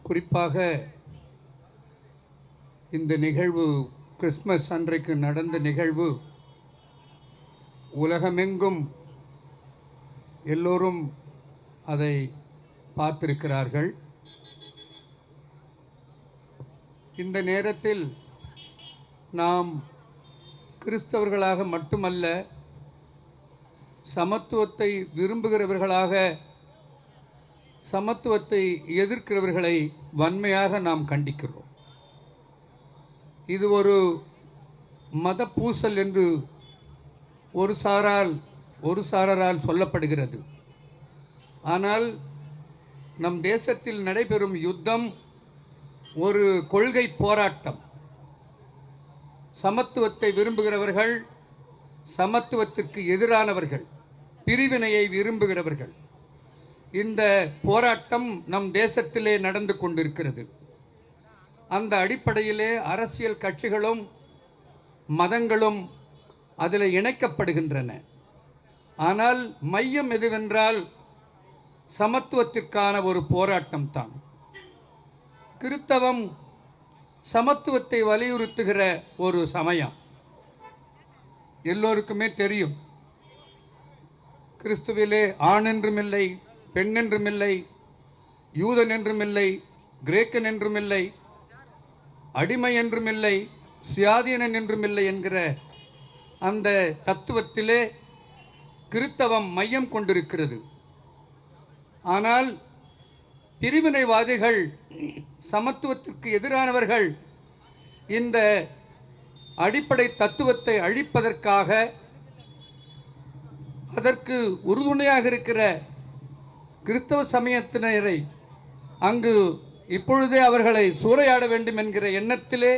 குறிப்பாக இந்த நிகழ்வு கிறிஸ்மஸ் அன்றைக்கு நடந்த நிகழ்வு உலகமெங்கும் எல்லோரும் அதை பார்த்திருக்கிறார்கள். இந்த நேரத்தில் நாம் கிறிஸ்தவர்களாக மட்டுமல்ல, சமத்துவத்தை விரும்புகிறவர்களாக, சமத்துவத்தை எதிர்க்கிறவர்களை வன்மையாக நாம் கண்டிக்கிறோம். இது ஒரு மத பூசல் என்று ஒரு சாராரால் சொல்லப்படுகிறது. ஆனால் நம் தேசத்தில் நடைபெறும் யுத்தம் ஒரு கொள்கை போராட்டம். சமத்துவத்தை விரும்புகிறவர்கள், சமத்துவத்திற்கு எதிரானவர்கள், பிரிவினையை விரும்புகிறவர்கள். இந்த போராட்டம் நம் தேசத்திலே நடந்து கொண்டிருக்கிறது. அந்த அடிப்படையிலே அரசியல் கட்சிகளும் மதங்களும் அதில் இணைக்கப்படுகின்றன. ஆனால் மையம் எதுவென்றால் சமத்துவத்திற்கான ஒரு போராட்டம் தான். கிறிஸ்தவம் சமத்துவத்தை வலியுறுத்துகிற ஒரு சமயம். எல்லோருக்குமே தெரியும், கிறிஸ்துவிலே ஆண் என்றும் இல்லை, பெண் என்றும் இல்லை, யூதன் என்றும் இல்லை, கிரேக்கன் என்றும் இல்லை, அடிமை என்றும் இல்லை, சுயாதீனன் என்றும் இல்லை என்கிற அந்த தத்துவத்திலே கிறிஸ்தவம் மையம் கொண்டிருக்கிறது. ஆனால் பிரிவினைவாதிகள், சமத்துவத்திற்கு எதிரானவர்கள் இந்த அடிப்படை தத்துவத்தை அழிப்பதற்காக, அதற்கு உறுதுணையாக இருக்கிற கிறிஸ்தவ சமயத்தினரை அங்கு இப்பொழுதே அவர்களை சூறையாட வேண்டும் என்கிற எண்ணத்திலே,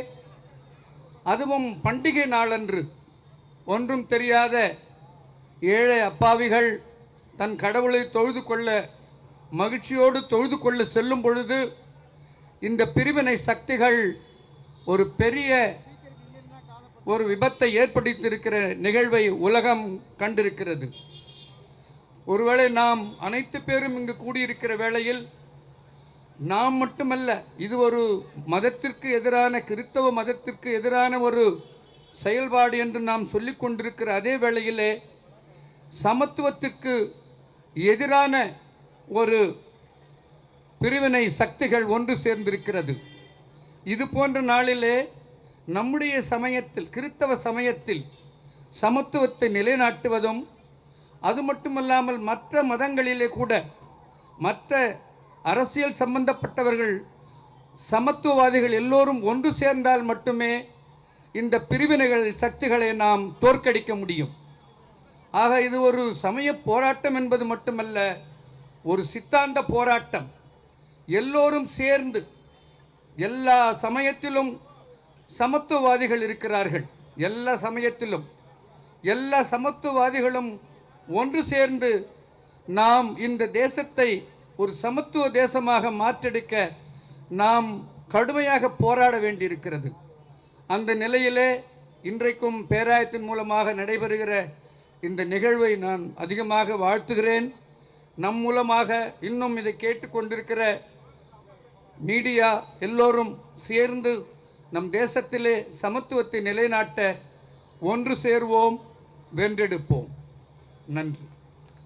அதுவும் பண்டிகை நாளன்று ஒன்றும் தெரியாத ஏழை அப்பாவிகள் தன் கடவுளை தொழுது கொள்ள, மகிழ்ச்சியோடு தொழுது கொள்ள செல்லும் பொழுது இந்த பிரிவினை சக்திகள் ஒரு பெரிய ஒரு விபத்தை ஏற்படுத்தியிருக்கிற நிகழ்வை உலகம் கண்டிருக்கிறது. ஒருவேளை நாம் அனைத்து பேரும் இங்கு கூடியிருக்கிற வேளையில் நாம் மட்டுமல்ல, இது ஒரு மதத்திற்கு எதிரான, கிறிஸ்தவ மதத்திற்கு எதிரான ஒரு செயல்பாடு என்று நாம் சொல்லிக் கொண்டிருக்கிற அதே வேளையிலே சமத்துவத்திற்கு எதிரான ஒரு பிரிவினை சக்திகள் ஒன்று சேர்ந்திருக்கிறது. இது போன்ற நாளிலே நம்முடைய சமயத்தில், கிறிஸ்தவ சமயத்தில் சமத்துவத்தை நிலைநாட்டுவதும், அது மட்டுமல்லாமல் மற்ற மதங்களிலே கூட மற்ற அரசியல் சம்பந்தப்பட்டவர்கள், சமத்துவவாதிகள் எல்லோரும் ஒன்று சேர்ந்தால் மட்டுமே இந்த பிரிவினைகள் சக்திகளை நாம் தோற்கடிக்க முடியும். ஆக இது ஒரு சமய போராட்டம் என்பது மட்டுமல்ல, ஒரு சித்தாந்த போராட்டம். எல்லோரும் சேர்ந்து, எல்லா சமயத்திலும் சமத்துவவாதிகள் இருக்கிறார்கள். எல்லா சமயத்திலும் எல்லா சமத்துவவாதிகளும் ஒன்று சேர்ந்து நாம் இந்த தேசத்தை ஒரு சமத்துவ தேசமாக மாற்றெடுக்க நாம் கடுமையாக போராட வேண்டியிருக்கிறது. அந்த நிலையிலே இன்றைக்கும் பேராயத்தின் மூலமாக நடைபெறுகிற இந்த நிகழ்வை நான் அதிகமாக வாழ்த்துகிறேன். நம் மூலமாக இன்னும் இதை கேட்டுக்கொண்டிருக்கிற மீடியா எல்லோரும் சேர்ந்து நம் தேசத்திலே சமத்துவத்தை நிலைநாட்ட ஒன்று சேர்வோம், வென்றெடுப்போம். நன்றி.